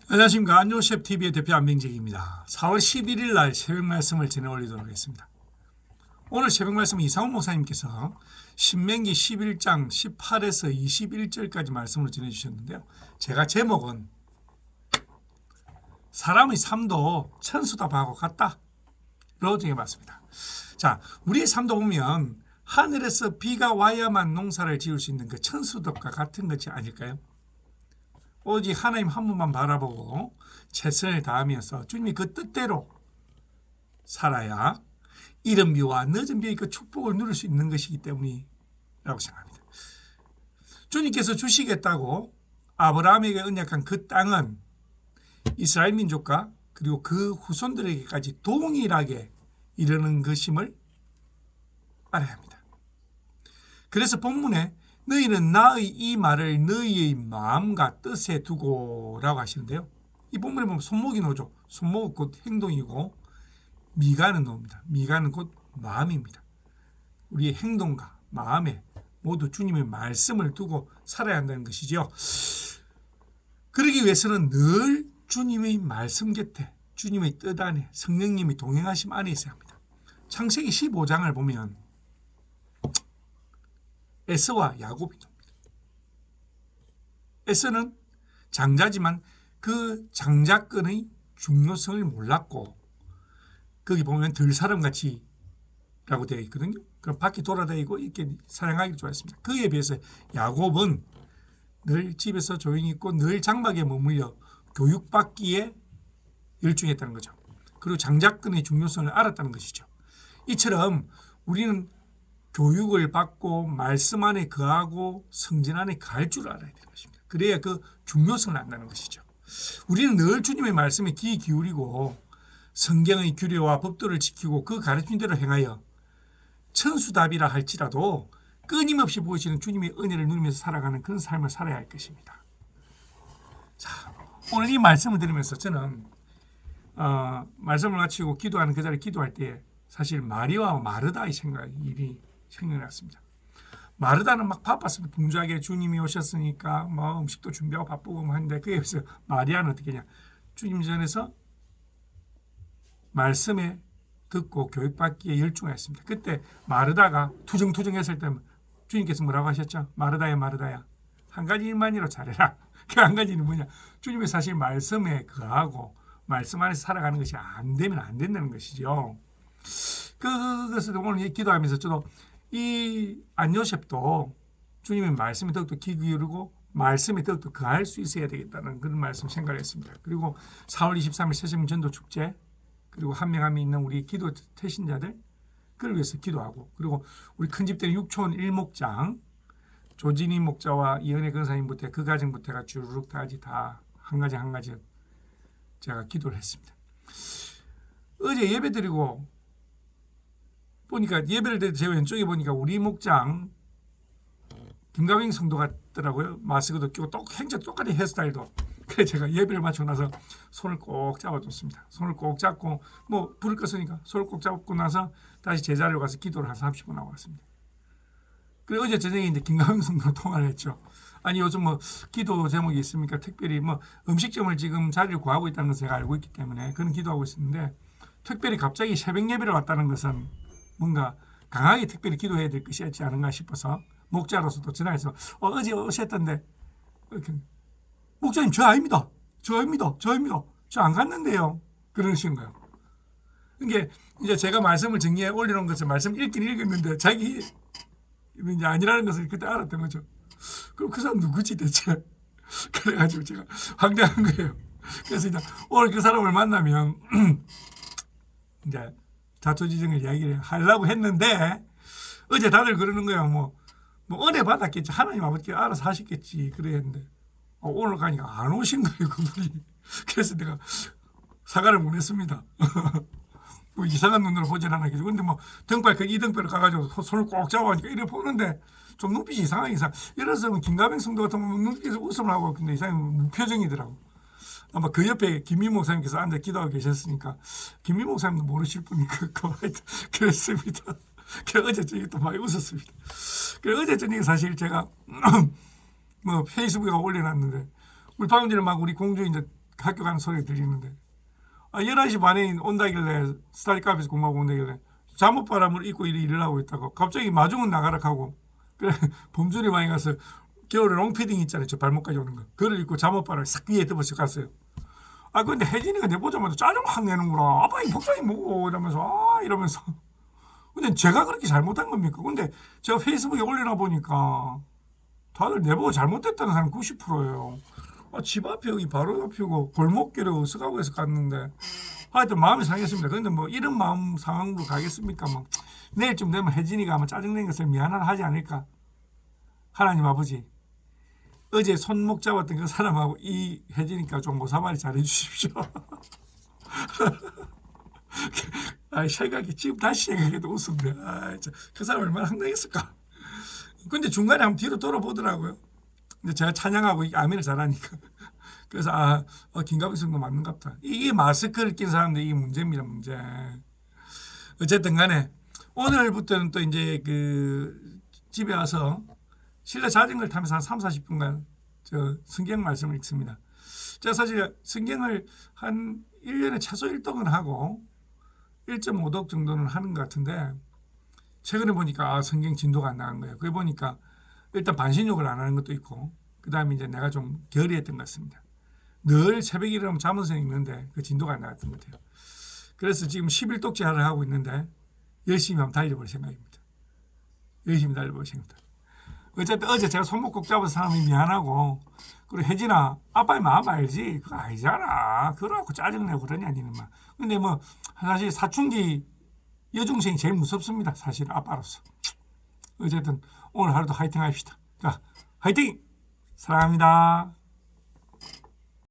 안녕하십니까. 안조셰프TV의 대표 안병직입니다. 4월 11일 날 새벽 말씀을 전해 올리도록 하겠습니다. 오늘 새벽 말씀은 이상훈 목사님께서 신명기 11장 18에서 21절까지 말씀을 전해 주셨는데요. 제가 제목은 사람의 삶도 천수답하고 같다로 정해봤습니다. 자, 우리의 삶도 보면 하늘에서 비가 와야만 농사를 지을 수 있는 그 천수답과 같은 것이 아닐까요? 오직 하나님 한 분만 바라보고 최선을 다하면서 주님이 그 뜻대로 살아야 이른 비와 늦은 비의 그 축복을 누릴 수 있는 것이기 때문이라고 생각합니다. 주님께서 주시겠다고 아브라함에게 언약한 그 땅은 이스라엘 민족과 그리고 그 후손들에게까지 동일하게 이르는 것임을 알아야 합니다. 그래서 본문에 너희는 나의 이 말을 너희의 마음과 뜻에 두고라고 하시는데요. 이 본문에 보면 손목이 노죠. 손목은 곧 행동이고 미가는 노입니다. 미가는 곧 마음입니다. 우리의 행동과 마음에 모두 주님의 말씀을 두고 살아야 한다는 것이죠. 그러기 위해서는 늘 주님의 말씀 곁에 주님의 뜻 안에 성령님이 동행하심 안에 있어야 합니다. 창세기 15장을 보면 에서와 야곱이 나옵니다. 에서는 장자지만 그 장자권의 중요성을 몰랐고 거기 보면 들사람같이 라고 되어 있거든요. 그럼 밖에 돌아다니고 이렇게 사냥하기를 좋아했습니다. 그에 비해서 야곱은 늘 집에서 조용히 있고 늘 장막에 머물러 교육받기에 열중했다는 거죠. 그리고 장자권의 중요성을 알았다는 것이죠. 이처럼 우리는 교육을 받고 말씀 안에 거하고 성전 안에 갈 줄 알아야 되는 것입니다. 그래야 그 중요성을 안다는 것이죠. 우리는 늘 주님의 말씀에 귀 기울이고 성경의 규례와 법도를 지키고 그 가르침대로 행하여 천수답이라 할지라도 끊임없이 보이시는 주님의 은혜를 누리면서 살아가는 그런 삶을 살아야 할 것입니다. 자, 오늘 이 말씀을 들으면서 저는 말씀을 마치고 기도하는 그 자리에 기도할 때 사실 마리아와 마르다의 일이 생각났습니다. 마르다는 막 바빴습니다. 분주하게 주님이 오셨으니까 뭐 음식도 준비하고 바쁘고 하는데 그에 비해서 마리아는 어떻게 하냐? 주님 전에서 말씀에 듣고 교육받기에 열중했습니다. 그때 마르다가 투정투정했을 때 주님께서 뭐라고 하셨죠? 마르다야 마르다야 한 가지 일만이라도 잘해라. 그 한 가지는 뭐냐? 주님이 사실 말씀에 거하고 말씀 안에서 살아가는 것이 안 되면 안 된다는 것이죠. 그것을 오늘 기도하면서 저도 이 안요셉도 주님의 말씀에 더욱더 귀 기울이고 말씀에 더욱더 거할 수 있어야 되겠다는 그런 말씀 생각을 했습니다. 그리고 4월 23일 새세민 전도 축제 그리고 한 명 한 명 있는 우리 기도 태신자들 그를 위해서 기도하고 그리고 우리 큰 집들은 육촌 일목장 조진희 목자와 이은혜 권사님부터 그 가정부터가 주르륵 다 한 가지 한 가지 제가 기도를 했습니다. 어제 예배 드리고 보니까 예배를 드릴 때 제 왼쪽에 보니까 우리 목장 김가병 성도 같더라고요. 마스크도 끼고 행적 똑같이 헤어스타일도. 그래서 제가 예배를 마치고 나서 손을 꼭 잡아줬습니다. 손을 꼭 잡고 뭐 불을 껐으니까 손을 꼭 잡고 나서 다시 제자리로 가서 기도를 한 30분 하고 왔습니다. 그리고 어제 저녁에 이제 김가병 성도 통화를 했죠. 아니 요즘 뭐 기도 제목이 있습니까? 특별히 뭐 음식점을 지금 자리를 구하고 있다는 것을 제가 알고 있기 때문에 그런 기도하고 있었는데 특별히 갑자기 새벽 예배를 왔다는 것은 뭔가 강하게 특별히 기도해야 될 것이 있지 않은가 싶어서 목자로서도 전화해서 어제 오셨던데 목자님 저 아닙니다. 저 안 갔는데요. 그러시는 거예요. 이게 이제 제가 말씀을 정리해 올려놓은 것을 말씀 읽긴 읽었는데 자기 이제 아니라는 것을 그때 알았던 거죠. 그럼 그 사람 누구지 대체? 그래가지고 제가 황당한 거예요. 그래서 이제 오늘 그 사람을 만나면 이제 자초지종을 이야기를 하려고 했는데 어제 다들 그러는 거야. 뭐 은혜 받았겠지. 하나님 아버지께 알아서 하시겠지. 그랬는데 오늘 가니까 안 오신 거예요. 그분이. 그래서 내가 사과를 못 했습니다. 뭐 이상한 눈으로 보진 않았겠죠. 근데 뭐 등발 이 등발을 가가지고 손을 꼭 잡아가니까 이래 보는데 좀 눈빛이 이상하게 이래서 김가병 성도 같은 건 눈빛에서 웃음을 하고 근데 이상하게 무표정이더라고. 아마 그 옆에 김미 목사님께서 앉아 기도하고 계셨으니까 김미 목사님도 모르실 분이니까 그랬습니다. 그래서 어제 저녁에 또 많이 웃었습니다. 그래서 어제 저녁에 사실 제가 뭐 페이스북에 올려놨는데 우리 방금 전에 막 우리 공주 이제 학교 가는 소리가 들리는데 11시 반에 온다길래 스타디 카페에서 공부하고 온다길래 잠옷바람을 입고 일을 하고 있다고 갑자기 마중은 나가라 하고 그래 범준이 방에 가서 겨울에 롱패딩 있잖아요. 저 발목까지 오는 거. 그걸 입고 잠옷바람을 싹 위에 덮어서 갔어요. 근데 혜진이가 내 보자마자 짜증 확 내는구나. 아빠 이 복장이 뭐고 이러면서 근데 제가 그렇게 잘못한 겁니까? 근데 제가 페이스북에 올려놔 보니까 다들 내보고 잘못됐다는 사람 90%예요. 집 앞에 여기 바로 옆이고 골목길에 어서가고 해서 갔는데 하여튼 마음이 상했습니다. 근데 뭐 이런 마음 상황으로 가겠습니까? 뭐 내일쯤 되면 혜진이가 아마 짜증낸 것을 미안하다 하지 않을까? 하나님 아버지 어제 손목 잡았던 그 사람하고 이 혜진이가 좀 모사발이 잘해 주십시오. 생각이 지금 다시 생각해도 웃음돼. 그 사람 얼마나 황당했을까? 근데 중간에 한번 뒤로 돌아보더라고요. 근데 제가 찬양하고 아멘을 잘하니까. 그래서 김가빈 선도 맞는갑다. 이게 마스크를 낀 사람들 이게 문제입니다. 문제. 어쨌든 간에 오늘부터는 또 이제 그 집에 와서 실내 자전거를 타면서 한 3-40분간 저 성경 말씀을 읽습니다. 제가 사실 성경을 한 1년에 최소 1독은 하고 1.5독 정도는 하는 것 같은데 최근에 보니까 성경 진도가 안 나간 거예요. 그게 보니까 일단 반신욕을 안 하는 것도 있고 그 다음에 이제 내가 좀 게으르했던 것 같습니다. 늘 새벽에 일어나면 잠원서 읽는데 그 진도가 안 나갔던 것 같아요. 그래서 지금 11독째를 하고 있는데 열심히 한번 달려볼 생각입니다. 열심히 달려볼 생각입니다. 어쨌든 어제 제가 손목 꼭 잡아서 사람이 미안하고 그리고 혜진아 아빠의 마음 알지? 그거 아니잖아. 그러고 짜증내고 그러냐 니는 막. 근데 뭐 사실 사춘기 여중생이 제일 무섭습니다. 사실 아빠로서. 어쨌든 오늘 하루도 화이팅 합시다. 자 화이팅! 사랑합니다.